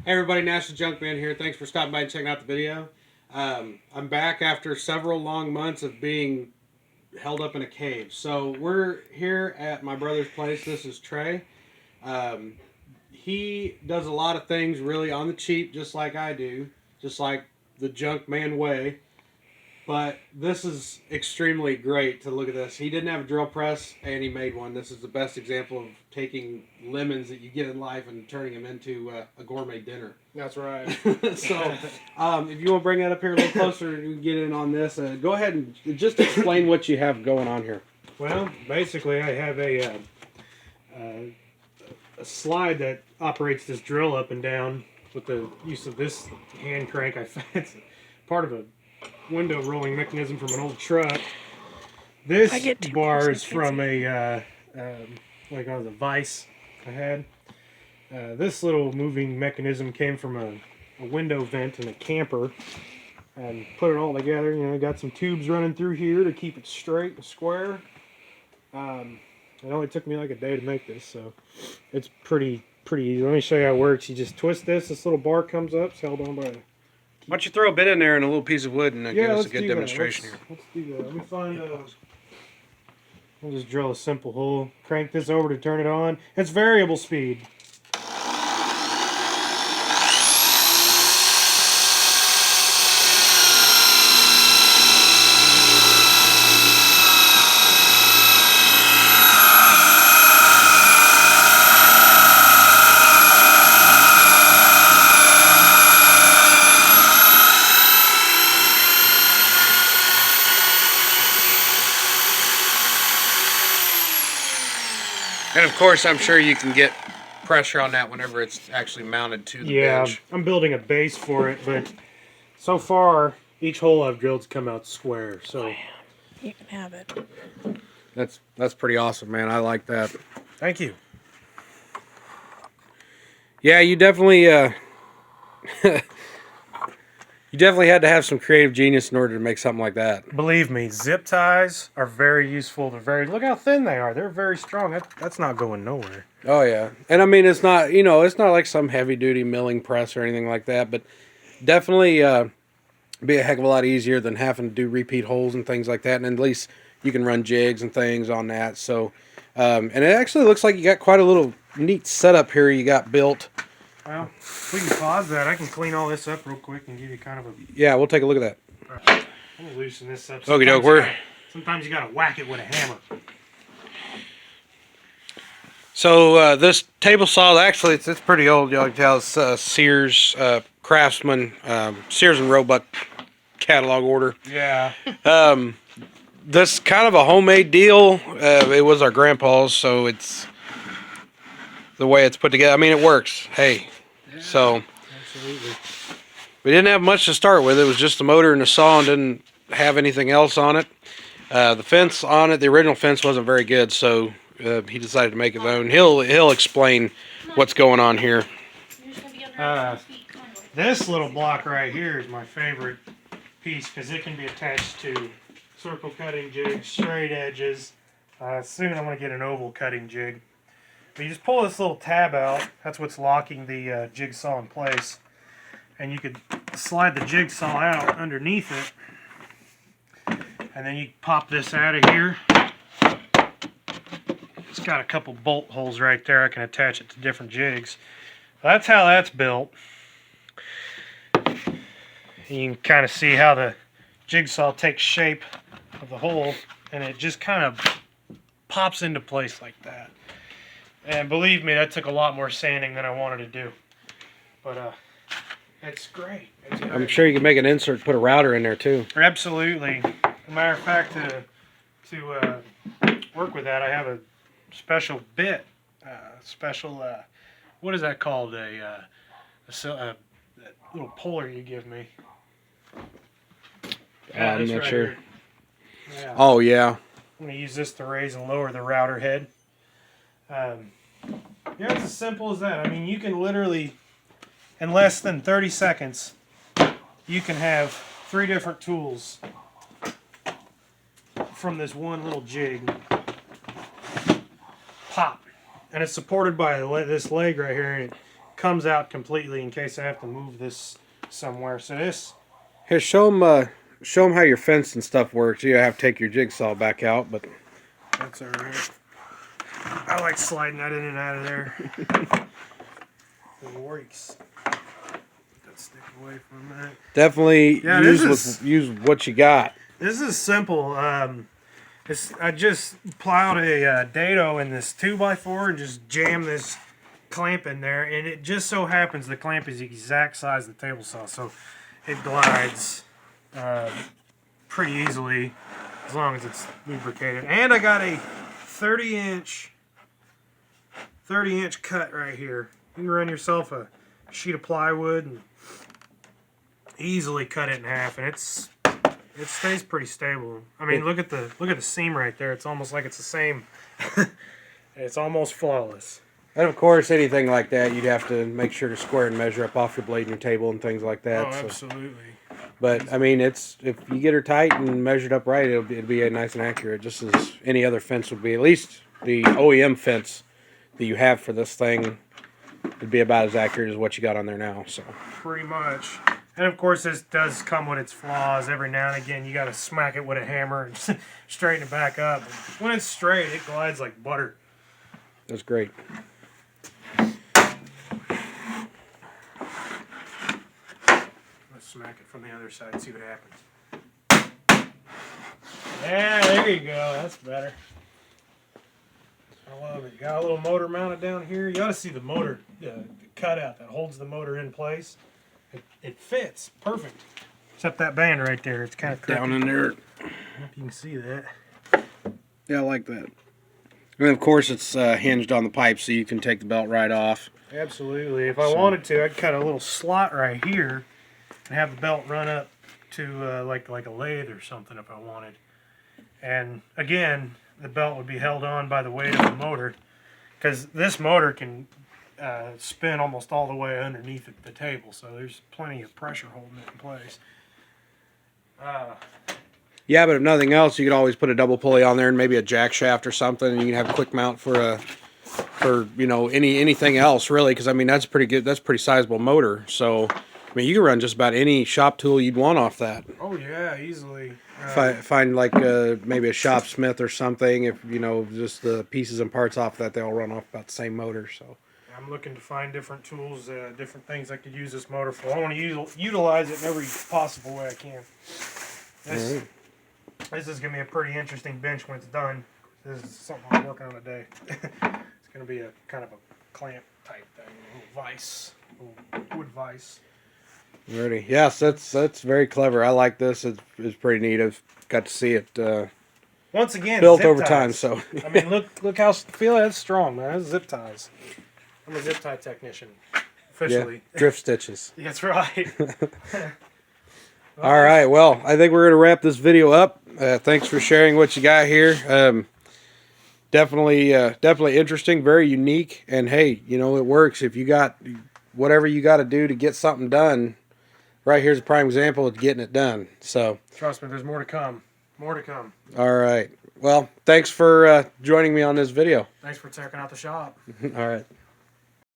Hey everybody, National Junkman here. Thanks for stopping by and checking out the video. I'm back after several long months of being held up in a cave. So we're here at my brother's place. This is Trey. Um, he does a lot of things really on the cheap, just like I do, just like the Junkman way. But this is extremely great to look at this. He didn't have a drill press and he made one. This is the best example of taking lemons that you get in life and turning them into a gourmet dinner. That's right. So, if you want to bring that up here a little closer, you can get in on this. Go ahead and just explain what you have going on here. Well, basically, I have a slide that operates this drill up and down with the use of this hand crank. It's part of a window rolling mechanism from an old truck. This bar is from a vise I had. This little moving mechanism came from a window vent in a camper, and put it all together. You know, got some tubes running through here to keep it straight and square. It only took me like a day to make this, so it's pretty easy. Let me show you how it works. You just twist this. This little bar comes up. It's held on by. Why don't you throw a bit in there and a little piece of wood and give us a good demonstration here. Let's do that. Let me find. We'll just drill a simple hole. Crank this over to turn it on. It's variable speed. And of course, I'm sure you can get pressure on that whenever it's actually mounted to the bench. I'm building a base for it, but so far each hole I've drilled's come out square. So you can have it. That's pretty awesome, man. I like that. Thank you. Yeah, you definitely you definitely had to have some creative genius in order to make something like that. Believe me, zip ties are very useful. Look how thin they are. They're very strong. That's not going nowhere. Oh yeah, and I mean it's not it's not like some heavy duty milling press or anything like that, but definitely be a heck of a lot easier than having to do repeat holes and things like that. And at least you can run jigs and things on that. So, and it actually looks like you got quite a little neat setup here you got built. Well, we can pause that. I can clean all this up real quick and give you kind of a... Yeah, we'll take a look at that. Right. I'm going to loosen this up. Okie doke, sometimes you got to whack it with a hammer. So this table saw, actually, it's pretty old. Y'all can tell it's Sears, Craftsman, Sears and Roebuck catalog order. Yeah. This kind of a homemade deal. It was our grandpa's, so it's the way it's put together. I mean, it works. Hey, so absolutely. We didn't have much to start with. It was just the motor and the saw, and didn't have anything else on it. The fence on it, the original fence wasn't very good, so he decided to make his own. He'll explain what's going on here. This little block right here is my favorite piece because it can be attached to circle cutting jigs, straight edges. Soon I'm going to get an oval cutting jig. But you just pull this little tab out. That's what's locking the jigsaw in place. And you could slide the jigsaw out underneath it. And then you pop this out of here. It's got a couple bolt holes right there. I can attach it to different jigs. That's how that's built. You can kind of see how the jigsaw takes shape of the hole, and it just kind of pops into place like that. And believe me, that took a lot more sanding than I wanted to do. But it's great. I'm sure you can make an insert, put a router in there too. Absolutely. As a matter of fact, to work with that, I have a special bit, what is that called? A little puller you give me. I'm not sure. Yeah. Oh yeah. I'm going to use this to raise and lower the router head. Yeah, it's as simple as that. I mean, you can literally, in less than 30 seconds, you can have 3 different tools from this one little jig. Pop. And it's supported by this leg right here, and comes out completely in case I have to move this somewhere. So this, Here, show them how your fence and stuff works. You have to take your jigsaw back out, but that's all right. I like sliding that in and out of there. It works. Let's stick away from that. definitely Yeah, use what you got. This is simple. I just plowed a dado in this 2x4 and just jammed this clamp in there, and it just so happens the clamp is the exact size of the table saw, so it glides pretty easily as long as it's lubricated. And I got a 30-inch cut right here. You can run yourself a sheet of plywood and easily cut it in half, and it stays pretty stable. I mean, look at the seam right there. It's almost like it's the same. It's almost flawless. And of course, anything like that, you'd have to make sure to square and measure up off your blade and your table and things like that. Oh, so. absolutely. But I mean, if you get her tight and measured up right, it'll be nice and accurate, just as any other fence would be. At least the OEM fence that you have for this thing would be about as accurate as what you got on there now. So Pretty much. And of course, this does come with its flaws. Every now and again, you got to smack it with a hammer and straighten it back up. When it's straight, it glides like butter. that's great. Let's smack it from the other side and see what happens. Yeah, there you go. That's better. I love it. Got a little motor mounted down here. You ought to see the motor, the cutout that holds the motor in place. It fits perfect. Except that band right there. It's kind of crooked. Down in there. I hope you can see that. Yeah, I like that. And of course, it's hinged on the pipe, so you can take the belt right off. Absolutely. If I wanted to, I'd cut a little slot right here and have the belt run up to like a lathe or something if I wanted. And again, the belt would be held on by the weight of the motor, because this motor can spin almost all the way underneath the table, so there's plenty of pressure holding it in place. Yeah, but if nothing else, you could always put a double pulley on there and maybe a jack shaft or something, and you can have a quick mount for anything else really, because I mean that's pretty good. That's a pretty sizable motor. So I mean you can run just about any shop tool you'd want off that. Oh yeah, easily. Find like maybe a shop smith or something. If just the pieces and parts off that, they all run off about the same motor. So I'm looking to find different tools, different things I could use this motor for. I want to utilize it in every possible way I can. This is going to be a pretty interesting bench when it's done. This is something I'm working on today. It's going to be a kind of a clamp type thing, a little vise, a little wood vise. ready? Yes, that's very clever. I like this. It's pretty neat. I've got to see it Once again, built zip over ties. time. So I mean, look how feel that's strong, man. That's zip ties. I'm a zip tie technician, officially. yeah, drift stitches. That's right. All right. Well, I think we're gonna wrap this video up. Thanks for sharing what you got here. Definitely interesting, very unique, and hey, it works. If you got whatever you got to do to get something done, right here's a prime example of getting it done. So Trust me, there's more to come. More to come. all right. Well, thanks for joining me on this video. Thanks for checking out the shop. All right.